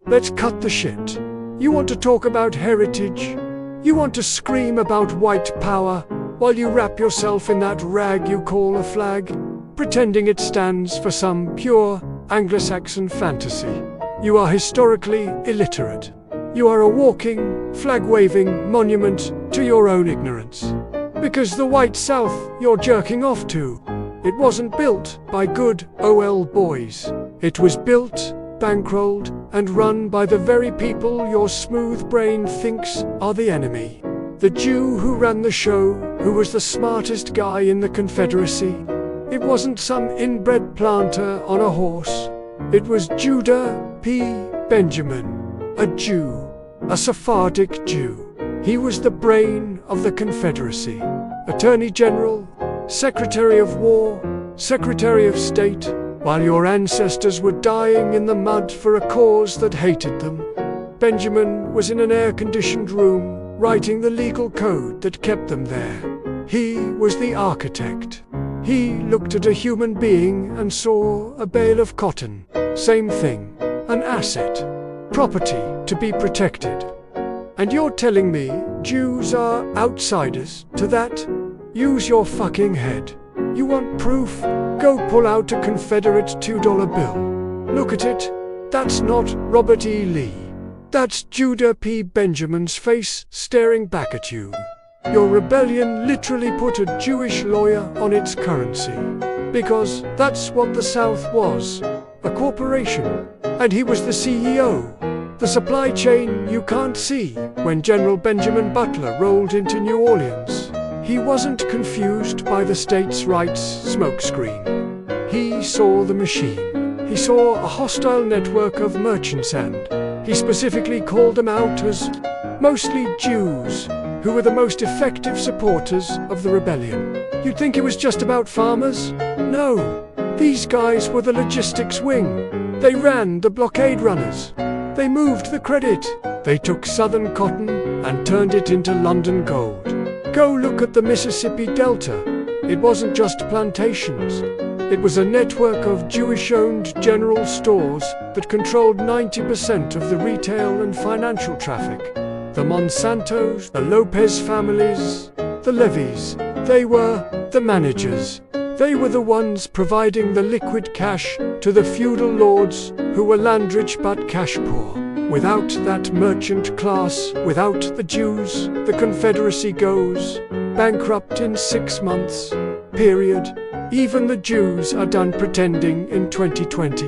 let's cut the shit. You want to talk about heritage? You want to scream about white power while you wrap yourself in that rag you call a flag, pretending it stands for some pure Anglo-Saxon fantasy. You are historically illiterate. You are a walking, flag-waving monument to your own ignorance. Because the white South you're jerking off to, it wasn't built by good OL boys. It was built, bankrolled, and run by the very people your smooth brain thinks are the enemy. The Jew who ran the show, who was the smartest guy in the Confederacy. It wasn't some inbred planter on a horse. It was Judah P. Benjamin, a Jew, a Sephardic Jew. He was the brain of the Confederacy, Attorney General, Secretary of War, Secretary of State, while your ancestors were dying in the mud for a cause that hated them. Benjamin was in an air-conditioned room, writing the legal code that kept them there. He was the architect. He looked at a human being and saw a bale of cotton. Same thing, an asset, property to be protected. And you're telling me Jews are outsiders to that? Use your fucking head. You want proof? Go pull out a Confederate $2 bill. Look at it. That's not Robert E. Lee. That's Judah P. Benjamin's face staring back at you. Your rebellion literally put a Jewish lawyer on its currency. Because that's what the South was, a corporation. And he was the CEO. The supply chain you can't see. When General Benjamin Butler rolled into New Orleans, he wasn't confused by the states' rights smokescreen. He saw the machine. He saw a hostile network of merchants, and he specifically called them out as mostly Jews, who were the most effective supporters of the rebellion. You'd think it was just about farmers? No. These guys were the logistics wing. They ran the blockade runners. They moved the credit. They took Southern cotton and turned it into London gold. Go look at the Mississippi Delta. It wasn't just plantations. It was a network of Jewish-owned general stores that controlled 90% of the retail and financial traffic. The Monsantos, the Lopez families, the Levies, they were the managers. They were the ones providing the liquid cash to the feudal lords who were land-rich but cash-poor. Without that merchant class, without the Jews, the Confederacy goes bankrupt in 6 months, period. Even the Jews are done pretending in 2020.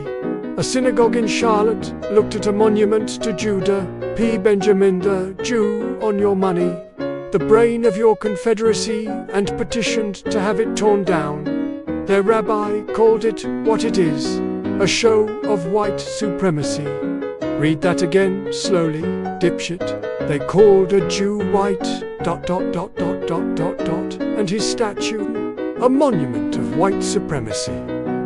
A synagogue in Charlotte looked at a monument to Judah P. Benjamin the Jew on your money, the brain of your Confederacy, and petitioned to have it torn down. Their rabbi called it what it is, a show of white supremacy. Read that again, slowly, dipshit. They called a Jew white, ... and his statue, a monument of white supremacy.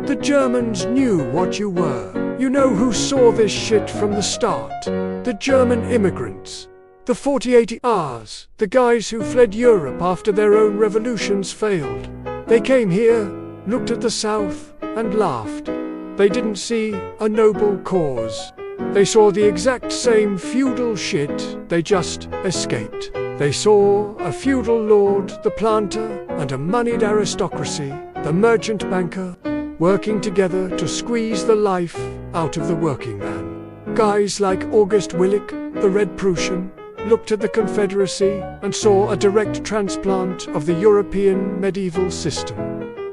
The Germans knew what you were. You know who saw this shit from the start. The German immigrants. The 4080Rs, the guys who fled Europe after their own revolutions failed. They came here, looked at the South, and laughed. They didn't see a noble cause. They saw the exact same feudal shit, they just escaped. They saw a feudal lord, the planter, and a moneyed aristocracy, the merchant banker, working together to squeeze the life out of the working man. Guys like August Willich, the Red Prussian, looked at the Confederacy and saw a direct transplant of the European medieval system.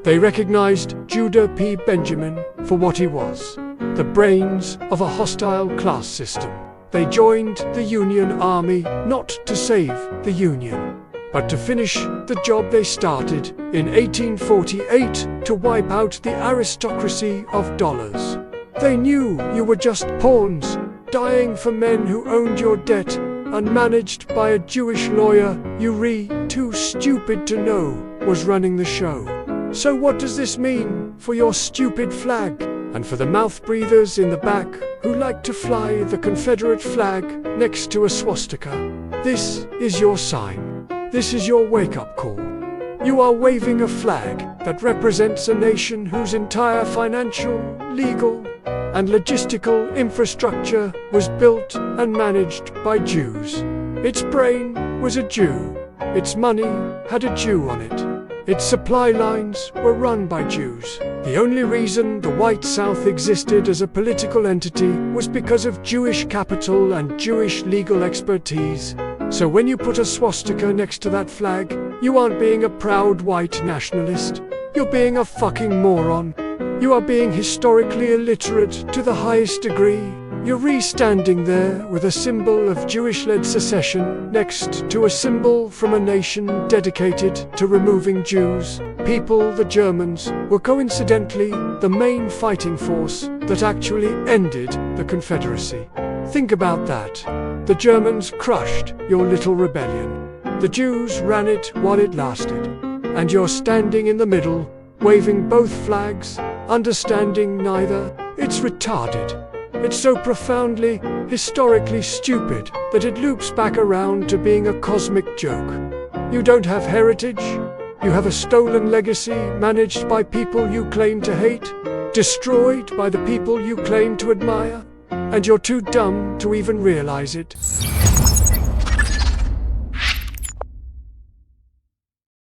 They recognized Judah P. Benjamin for what he was, the brains of a hostile class system. They joined the Union Army not to save the Union, but to finish the job they started in 1848 to wipe out the aristocracy of dollars. They knew you were just pawns, dying for men who owned your debt, unmanaged by a Jewish lawyer too stupid to know was running the show. So what does this mean for your stupid flag? And for the mouth-breathers in the back who like to fly the Confederate flag next to a swastika? This is your sign. This is your wake-up call. You are waving a flag that represents a nation whose entire financial, legal, and logistical infrastructure was built and managed by Jews. Its brain was a Jew. Its money had a Jew on it. Its supply lines were run by Jews. The only reason the White South existed as a political entity was because of Jewish capital and Jewish legal expertise. So when you put a swastika next to that flag, you aren't being a proud white nationalist. You're being a fucking moron. You are being historically illiterate to the highest degree. You're standing there with a symbol of Jewish-led secession next to a symbol from a nation dedicated to removing Jews. People, the Germans, were coincidentally the main fighting force that actually ended the Confederacy. Think about that. The Germans crushed your little rebellion. The Jews ran it while it lasted. And you're standing in the middle, waving both flags, understanding neither. It's retarded. It's so profoundly, historically stupid that it loops back around to being a cosmic joke. You don't have heritage. You have a stolen legacy managed by people you claim to hate, destroyed by the people you claim to admire, and you're too dumb to even realize it.